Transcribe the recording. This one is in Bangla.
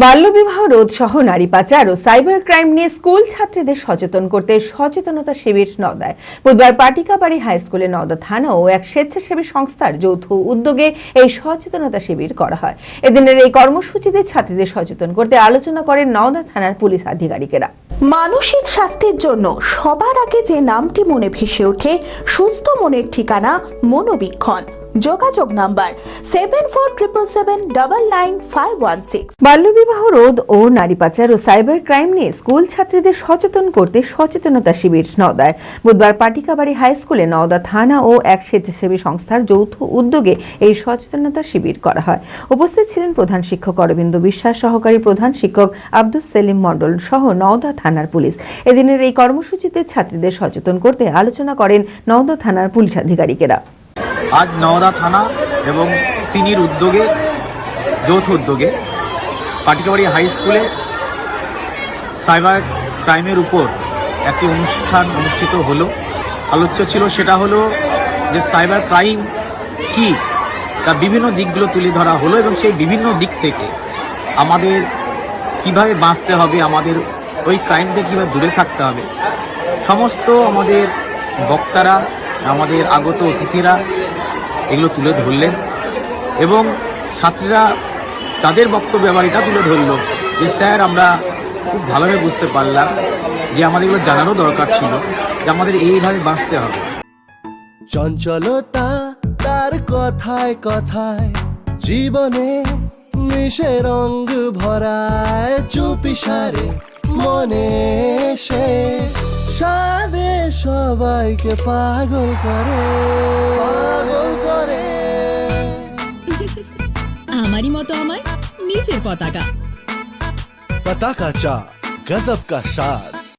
বাল্যবিবাহ রোধ সহ নারী পাচার ও সাইবার ক্রাইম নিয়ে স্কুল ছাত্রীদের সচেতন করতে সচেতনতা শিবির নওদায় বুধবার পাটিকাবাড়ি হাই স্কুলে নওদা থানা ও এক স্বেচ্ছাসেবী সংস্থার যৌথ উদ্যোগে এই সচেতনতা শিবির করা হয়। এদিনের এই কর্মসূচিতে ছাত্রীদের সচেতন করতে আলোচনা করেন নওদা থানার পুলিশ আধিকারিকেরা। মানসিক স্বাস্থ্যের জন্য সবার আগে যে নামটি মনে ভেসে ওঠে সুস্থ মনের ঠিকানা মনোবীক্ষণ। যোগাযোগ নাম্বার 7477799516। বাল্যবিবাহ রোধ ও নারী পাচার ও সাইবার ক্রাইম নিয়ে স্কুল ছাত্রীদের সচেতন করতে সচেতনতা শিবির নওদায় বুধবার পাটিকাবাড়ি হাই স্কুলে নওদা থানা ও এক স্বেচ্ছাসেবী সংস্থার যৌথ উদ্যোগে এই সচেতনতা শিবির করা হয়। উপস্থিত ছিলেন প্রধান শিক্ষক অরবিন্দ বিশ্বাস, সহকারী প্রধান শিক্ষক আব্দুস সেলিম মণ্ডল সহ নওদা থানার পুলিশ। এদিনের এই কর্মসূচিতে ছাত্রীদের সচেতন করতে আলোচনা করেন নওদা থানার পুলিশ আধিকারিকেরা। আজ নওদা থানা এবং সিনির উদ্যোগে যৌথ উদ্যোগে পাটিকাবাড়ি হাই স্কুলে সাইবার ক্রাইমের উপর একটি অনুষ্ঠান অনুষ্ঠিত হলো। আলোচ্য ছিল সেটা হলো যে সাইবার ক্রাইম কি, তার বিভিন্ন দিকগুলো তুলে ধরা হলো এবং সেই বিভিন্ন দিক থেকে আমাদের কিভাবে বাঁচতে হবে, আমাদের ওই ক্রাইম থেকে কীভাবে দূরে থাকতে হবে, সমস্ত আমাদের বক্তারা, আমাদের আগত অতিথিরা এগুলো তুলে ধরলেন এবং ছাত্রীরা তাদের বক্তব্য আবার এটা তুলে ধরল যে স্যার আমরা খুব ভালোভাবে বুঝতে পারলাম যে আমাদের এগুলো জানানো দরকার ছিল যে আমাদের এইভাবে বাঁচতে হবে। চঞ্চলতা তার কথায় কথায় জীবনে মিশে রঙ ভরায়, চুপি সারে মনে সে সাদে সবাইকে পাগল করে আমারই মতো আমায় নিচের পতাকা পতাকা চা গজব কা স্বাদ।